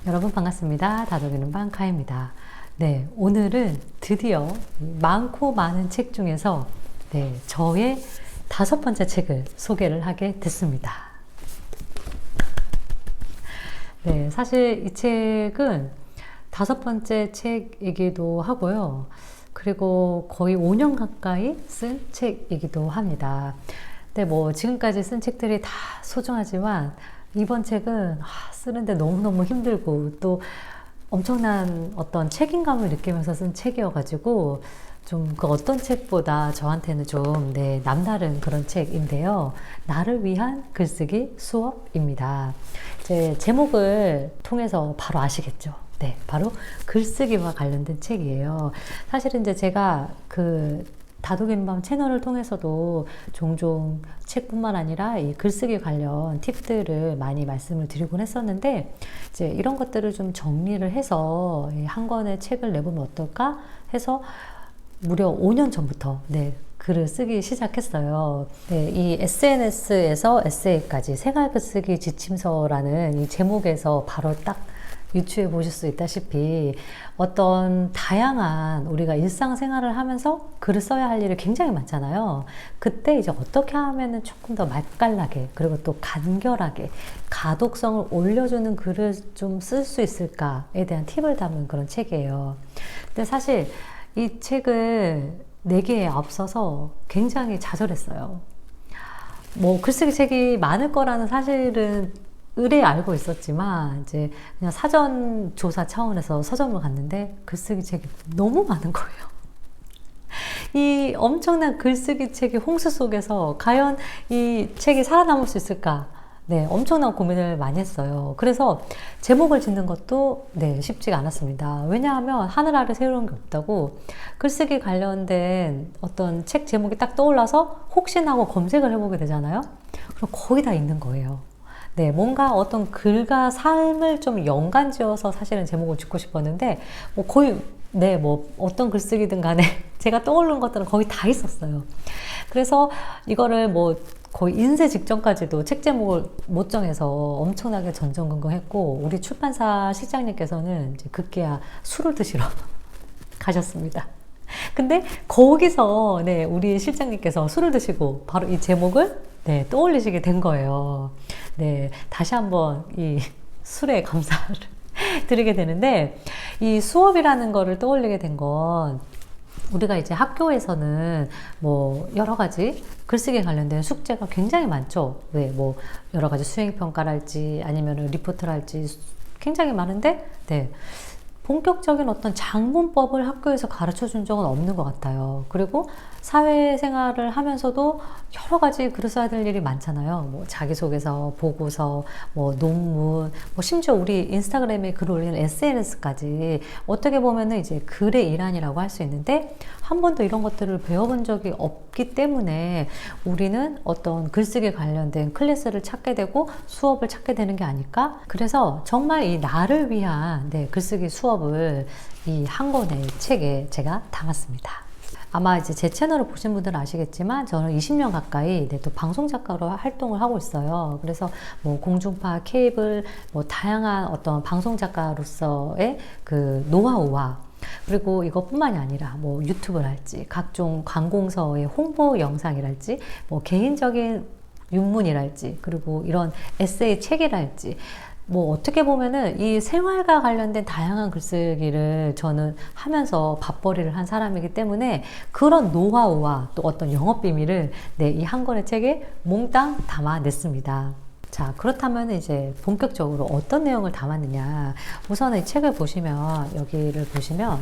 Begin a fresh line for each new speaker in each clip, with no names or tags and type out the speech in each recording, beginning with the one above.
여러분 반갑습니다. 다독이는 방카입니다. 네, 오늘은 드디어 많고 많은 책 중에서 저의 5번째 책을 소개를 하게 됐습니다. 네, 사실 이 책은 5번째 책이기도 하고요. 그리고 거의 5년 가까이 쓴 책이기도 합니다. 근데 뭐 지금까지 쓴 책들이 다 소중하지만 이번 책은 쓰는데 너무너무 힘들고 또 엄청난 어떤 책임감을 느끼면서 쓴 책이어가지고 좀 그 어떤 책보다 저한테는 좀 남다른 그런 책인데요. 나를 위한 글쓰기 수업입니다. 이제 제목을 통해서 바로 아시겠죠? 네, 바로 글쓰기와 관련된 책이에요. 사실은 이제 제가 그 다독이는 밤 채널을 통해서도 종종 책뿐만 아니라 이 글쓰기 관련 팁들을 많이 말씀을 드리곤 했었는데, 이제 이런 것들을 좀 정리를 해서 한 권의 책을 내보면 어떨까 해서 무려 5년 전부터 글을 쓰기 시작했어요. 이 SNS에서 에세이까지 생활글쓰기 지침서라는 이 제목에서 바로 딱 유추해 보실 수 있다시피 어떤 다양한 우리가 일상생활을 하면서 글을 써야 할 일이 굉장히 많잖아요. 그때 이제 어떻게 하면은 조금 더 맛깔나게 그리고 또 간결하게 가독성을 올려주는 글을 좀 쓸 수 있을까에 대한 팁을 담은 그런 책이에요. 근데 사실 이 책을 내기에 앞서서 굉장히 좌절했어요. 뭐 글쓰기 책이 많을 거라는 사실은 의뢰 알고 있었지만 이제 그냥 사전 조사 차원에서 서점을 갔는데 글쓰기 책이 너무 많은 거예요. 이 엄청난 글쓰기 책의 홍수 속에서 과연 이 책이 살아남을 수 있을까? 엄청난 고민을 많이 했어요. 그래서 제목을 짓는 것도 쉽지가 않았습니다. 왜냐하면 하늘 아래 새로운 게 없다고 글쓰기 관련된 어떤 책 제목이 딱 떠올라서 혹시나 하고 검색을 해보게 되잖아요. 그럼 거의 다 있는 거예요. 뭔가 어떤 글과 삶을 좀 연관지어서 사실은 제목을 짓고 싶었는데, 뭐 거의, 뭐 어떤 글쓰기든 간에 제가 떠오르는 것들은 거의 다 있었어요. 그래서 이거를 뭐 거의 인쇄 직전까지도 책 제목을 못 정해서 엄청나게 전전긍긍했고, 우리 출판사 실장님께서는 이제 급기야 술을 드시러 가셨습니다. 근데 거기서 우리 실장님께서 술을 드시고 바로 이 제목을 떠올리시게 된 거예요. 다시 한번 이 술에 감사를 드리게 되는데, 이 수업이라는 거를 떠올리게 된 건 우리가 이제 학교에서는 뭐 여러 가지 글쓰기에 관련된 숙제가 굉장히 많죠. 뭐 여러 가지 수행평가랄지 아니면 리포트랄지 굉장히 많은데, 본격적인 어떤 작문법을 학교에서 가르쳐 준 적은 없는 것 같아요. 그리고 사회생활을 하면서도 여러 가지 글을 써야 될 일이 많잖아요. 뭐 자기소개서, 보고서, 뭐 논문, 뭐 심지어 우리 인스타그램에 글을 올리는 SNS까지 어떻게 보면은 이제 글의 일환이라고 할 수 있는데, 한 번도 이런 것들을 배워본 적이 없기 때문에 우리는 어떤 글쓰기 관련된 클래스를 찾게 되고 수업을 찾게 되는 게 아닐까? 그래서 정말 이 나를 위한 글쓰기 수업을 이 한 권의 책에 제가 담았습니다. 아마 이제 제 채널을 보신 분들은 아시겠지만 저는 20년 가까이 또 방송 작가로 활동을 하고 있어요. 그래서 뭐 공중파, 케이블, 뭐 다양한 어떤 방송 작가로서의 그 노하우와, 그리고 이것뿐만이 아니라 뭐 유튜브랄지 각종 관공서의 홍보 영상이랄지 뭐 개인적인 윤문이랄지 그리고 이런 에세이 책이랄지, 뭐 어떻게 보면은 이 생활과 관련된 다양한 글쓰기를 저는 하면서 밥벌이를 한 사람이기 때문에 그런 노하우와 또 어떤 영업 비밀을 이 한 권의 책에 몽땅 담아냈습니다. 자, 그렇다면 이제 본격적으로 어떤 내용을 담았느냐. 우선 이 책을 보시면, 여기를 보시면,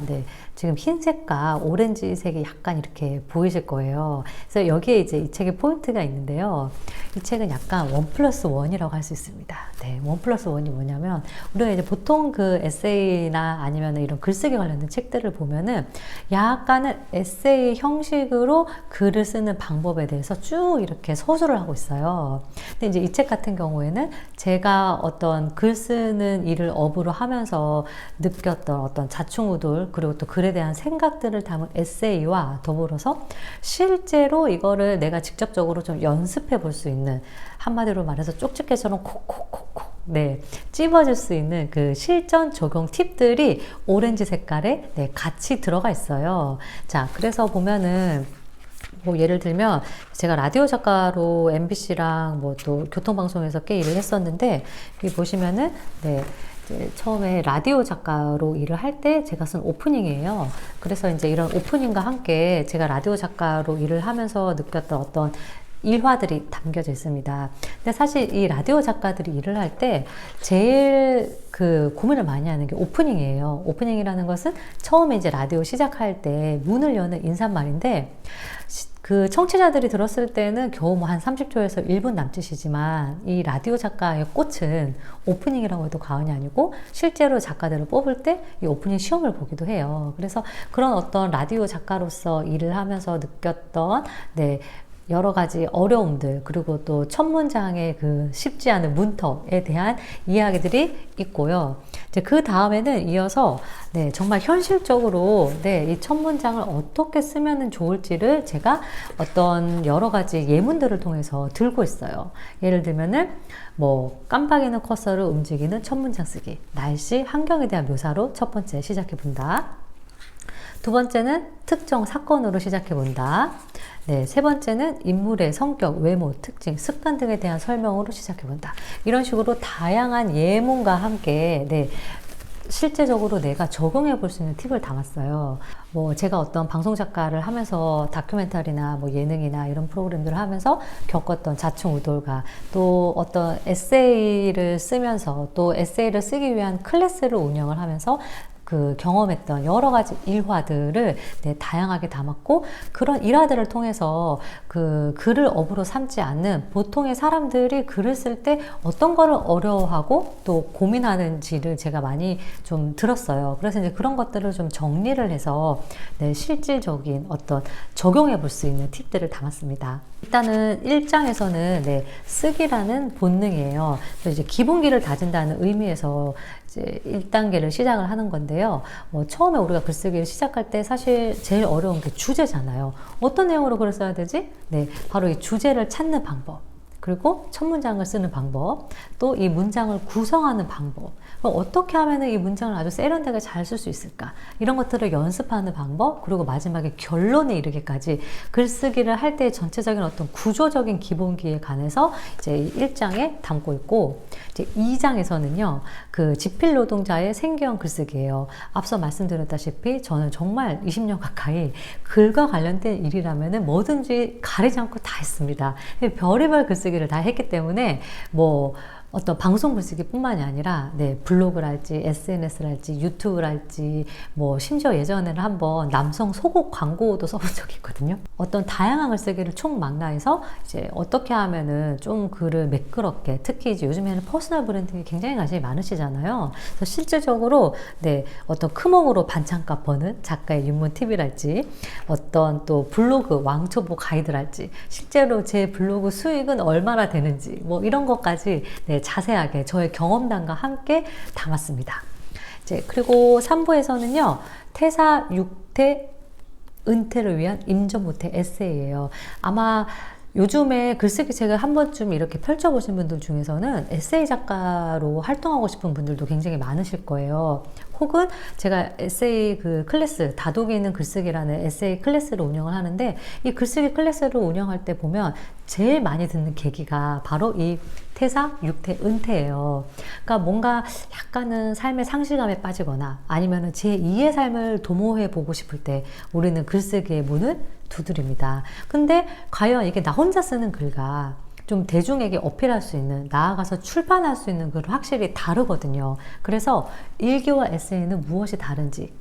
지금 흰색과 오렌지색이 약간 이렇게 보이실 거예요. 그래서 여기에 이제 이 책의 포인트가 있는데요. 이 책은 약간 1+1이라고 할 수 있습니다. 1+1이 뭐냐면, 우리가 이제 보통 그 에세이나 아니면 이런 글쓰기 관련된 책들을 보면은 약간은 에세이 형식으로 글을 쓰는 방법에 대해서 쭉 이렇게 서술을 하고 있어요. 근데 이제 이 책 같은 경우에는 제가 어떤 글 쓰는 일을 업으로 하면서 느꼈던 어떤 자충우돌, 그리고 또 글에 대한 생각들을 담은 에세이와 더불어서 실제로 이거를 내가 직접적으로 좀 연습해 볼 수 있는, 한마디로 말해서 쪽집게처럼 콕콕콕콕 네, 찝어줄 수 있는 그 실전 적용 팁들이 오렌지 색깔에 네, 같이 들어가 있어요. 자, 그래서 보면은 뭐 예를 들면 제가 라디오 작가로 MBC랑 뭐 또 교통방송에서 꽤 일을 했었는데 여기 보시면은 네, 이제 처음에 라디오 작가로 일을 할 때 제가 쓴 오프닝이에요. 그래서 이제 이런 오프닝과 함께 제가 라디오 작가로 일을 하면서 느꼈던 어떤 일화들이 담겨져 있습니다. 근데 사실 이 라디오 작가들이 일을 할 때 제일 그 고민을 많이 하는 게 오프닝이에요. 오프닝이라는 것은 처음에 이제 라디오 시작할 때 문을 여는 인사말인데 그 청취자들이 들었을 때는 겨우 뭐 한 30초에서 1분 남짓이지만 이 라디오 작가의 꽃은 오프닝이라고 해도 과언이 아니고 실제로 작가들을 뽑을 때 이 오프닝 시험을 보기도 해요. 그래서 그런 어떤 라디오 작가로서 일을 하면서 느꼈던 네, 여러 가지 어려움들 그리고 또 첫 문장의 그 쉽지 않은 문턱에 대한 이야기들이 있고요. 이제 그 다음에는 이어서 네, 정말 현실적으로 네, 이 첫 문장을 어떻게 쓰면 좋을지를 제가 어떤 여러 가지 예문들을 통해서 들고 있어요. 예를 들면은 뭐 깜빡이는 커서를 움직이는 첫 문장 쓰기, 날씨, 환경에 대한 묘사로 첫 번째 시작해 본다. 두 번째는 특정 사건으로 시작해 본다. 네, 세 번째는 인물의 성격, 외모, 특징, 습관 등에 대한 설명으로 시작해 본다. 이런 식으로 다양한 예문과 함께 네, 실제적으로 내가 적용해 볼 수 있는 팁을 담았어요. 뭐 제가 어떤 방송 작가를 하면서 다큐멘터리나 뭐 예능이나 이런 프로그램들을 하면서 겪었던 좌충우돌과 또 어떤 에세이를 쓰면서 또 에세이를 쓰기 위한 클래스를 운영을 하면서 그 경험했던 여러 가지 일화들을 네, 다양하게 담았고 그런 일화들을 통해서 그 글을 업으로 삼지 않는 보통의 사람들이 글을 쓸 때 어떤 거를 어려워하고 또 고민하는지를 제가 많이 좀 들었어요. 그래서 이제 그런 것들을 좀 정리를 해서 네, 실질적인 어떤 적용해 볼 수 있는 팁들을 담았습니다. 일단은 1장에서는 네, 쓰기라는 본능이에요. 이제 기본기를 다진다는 의미에서 이제 1단계를 시작을 하는 건데요. 뭐 처음에 우리가 글쓰기를 시작할 때 사실 제일 어려운 게 주제잖아요. 어떤 내용으로 글을 써야 되지? 네, 바로 이 주제를 찾는 방법. 그리고 첫 문장을 쓰는 방법, 또 이 문장을 구성하는 방법, 어떻게 하면 이 문장을 아주 세련되게 잘 쓸 수 있을까? 이런 것들을 연습하는 방법, 그리고 마지막에 결론에 이르기까지 글쓰기를 할 때 전체적인 어떤 구조적인 기본기에 관해서 이제 1장에 담고 있고, 이제 2장에서는요, 그 지필 노동자의 생계형 글쓰기예요. 앞서 말씀드렸다시피 저는 정말 20년 가까이 글과 관련된 일이라면은 뭐든지 가리지 않고 다 했습니다. 별의별 글쓰기를 다 했기 때문에 뭐 어떤 방송 글쓰기 뿐만이 아니라 네, 블로그를 할지 SNS를 할지 유튜브를 할지 뭐 심지어 예전에는 한번 남성 속옷 광고도 써본 적이 있거든요. 어떤 다양한 글쓰기를 총망라해서 이제 어떻게 하면은 좀 글을 매끄럽게, 특히 이제 요즘에는 퍼스널 브랜딩에 굉장히 관심이 많으시잖아요. 그래서 실질적으로 네, 어떤 크몽으로 반찬값 버는 작가의 입문 팁이랄지 어떤 또 블로그 왕초보 가이드랄지 실제로 제 블로그 수익은 얼마나 되는지 뭐 이런 것까지 네, 자세하게 저의 경험담과 함께 담았습니다. 이제 그리고 3부에서는요, 퇴사 6태 은퇴를 위한 임전모태 에세이예요. 아마 요즘에 글쓰기 책을 한 번쯤 이렇게 펼쳐보신 분들 중에서는 에세이 작가로 활동하고 싶은 분들도 굉장히 많으실 거예요. 혹은 제가 에세이 그 클래스, 다독이 있는 글쓰기라는 에세이 클래스를 운영을 하는데 이 글쓰기 클래스를 운영할 때 보면 제일 많이 듣는 계기가 바로 이 퇴사, 6태, 은퇴예요. 그러니까 뭔가 약간은 삶의 상실감에 빠지거나 아니면은 제2의 삶을 도모해 보고 싶을 때 우리는 글쓰기의 문을 두드립니다. 근데 과연 이게 나 혼자 쓰는 글과 좀 대중에게 어필할 수 있는, 나아가서 출판할 수 있는 글은 확실히 다르거든요. 그래서 일기와 에세이는 무엇이 다른지,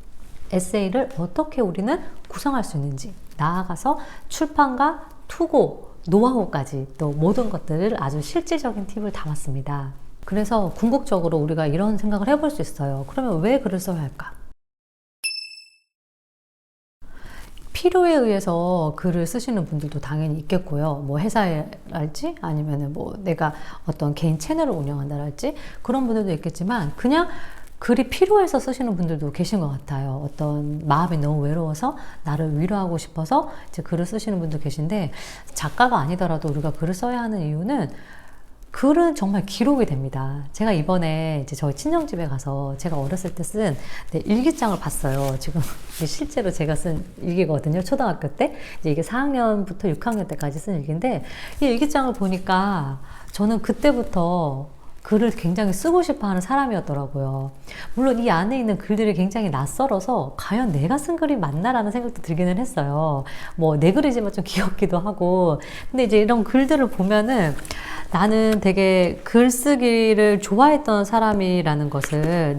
에세이를 어떻게 우리는 구성할 수 있는지, 나아가서 출판과 투고, 노하우까지 또 모든 것들을 아주 실질적인 팁을 담았습니다. 그래서 궁극적으로 우리가 이런 생각을 해볼 수 있어요. 그러면 왜 글을 써야 할까? 필요에 의해서 글을 쓰시는 분들도 당연히 있겠고요. 뭐 회사랄지 아니면은 뭐 내가 어떤 개인 채널을 운영한다랄지 그런 분들도 있겠지만 그냥 글이 필요해서 쓰시는 분들도 계신 것 같아요. 어떤 마음이 너무 외로워서 나를 위로하고 싶어서 이제 글을 쓰시는 분도 계신데 작가가 아니더라도 우리가 글을 써야 하는 이유는 글은 정말 기록이 됩니다. 제가 이번에 이제 저희 친정집에 가서 제가 어렸을 때 쓴 일기장을 봤어요. 지금 실제로 제가 쓴 일기거든요. 초등학교 때. 이제 이게 4학년부터 6학년 때까지 쓴 일기인데, 이 일기장을 보니까 저는 그때부터 글을 굉장히 쓰고 싶어 하는 사람이었더라고요. 물론 이 안에 있는 글들이 굉장히 낯설어서 과연 내가 쓴 글이 맞나라는 생각도 들기는 했어요. 뭐 내 글이지만 좀 귀엽기도 하고. 근데 이제 이런 글들을 보면은 나는 되게 글쓰기를 좋아했던 사람이라는 것을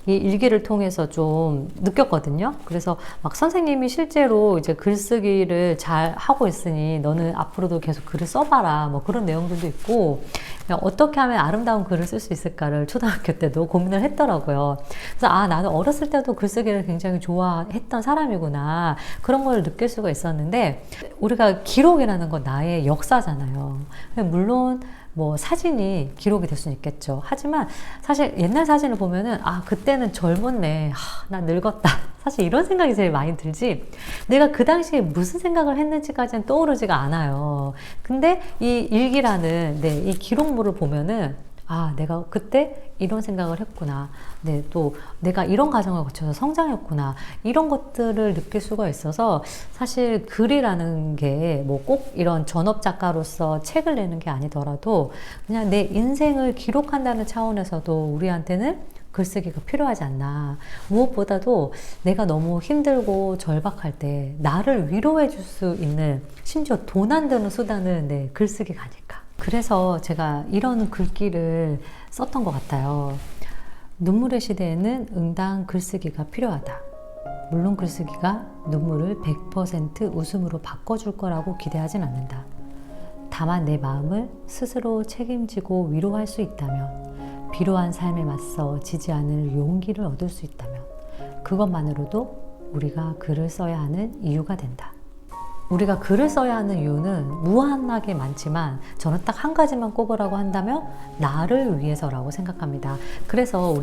이 일기를 통해서 좀 느꼈거든요. 그래서 막 선생님이 실제로 이제 글쓰기를 잘 하고 있으니 너는 앞으로도 계속 글을 써봐라, 뭐 그런 내용들도 있고, 어떻게 하면 아름다운 글을 쓸 수 있을까를 초등학교 때도 고민을 했더라고요. 그래서 나는 어렸을 때도 글쓰기를 굉장히 좋아했던 사람이구나, 그런 걸 느낄 수가 있었는데, 우리가 기록이라는 건 나의 역사잖아요. 물론 뭐 사진이 기록이 될 수는 있겠죠. 하지만 사실 옛날 사진을 보면은 그때는 젊었네, 나 늙었다, 사실 이런 생각이 제일 많이 들지, 내가 그 당시에 무슨 생각을 했는지까지는 떠오르지가 않아요. 근데 이 일기라는 이 기록물을 보면은 내가 그때 이런 생각을 했구나. 또 내가 이런 과정을 거쳐서 성장했구나. 이런 것들을 느낄 수가 있어서, 사실 글이라는 게 뭐 꼭 이런 전업 작가로서 책을 내는 게 아니더라도 그냥 내 인생을 기록한다는 차원에서도 우리한테는 글쓰기가 필요하지 않나. 무엇보다도 내가 너무 힘들고 절박할 때 나를 위로해 줄 수 있는, 심지어 돈 안 드는 수단은 글쓰기가 아닐까. 그래서 제가 이런 글귀를 썼던 것 같아요. 눈물의 시대에는 응당 글쓰기가 필요하다. 물론 글쓰기가 눈물을 100% 웃음으로 바꿔줄 거라고 기대하진 않는다. 다만 내 마음을 스스로 책임지고 위로할 수 있다면, 비로한 삶에 맞서 지지 않을 용기를 얻을 수 있다면, 그것만으로도 우리가 글을 써야 하는 이유가 된다. 우리가 글을 써야 하는 이유는 무한하게 많지만, 저는 딱 한 가지만 꼽으라고 한다면 나를 위해서라고 생각합니다. 그래서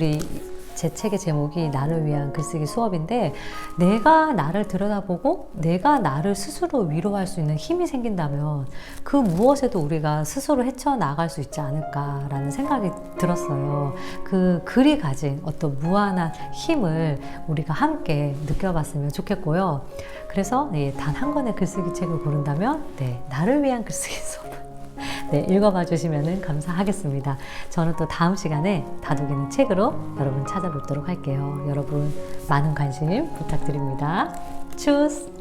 제 책의 제목이 나를 위한 글쓰기 수업인데, 내가 나를 들여다보고 내가 나를 스스로 위로할 수 있는 힘이 생긴다면 그 무엇에도 우리가 스스로 헤쳐나갈 수 있지 않을까라는 생각이 들었어요. 그 글이 가진 어떤 무한한 힘을 우리가 함께 느껴봤으면 좋겠고요. 그래서 단 한 권의 글쓰기 책을 고른다면 나를 위한 글쓰기 수업 읽어봐 주시면 감사하겠습니다. 저는 또 다음 시간에 다독이는 책으로 여러분 찾아뵙도록 할게요. 여러분 많은 관심 부탁드립니다. 추스!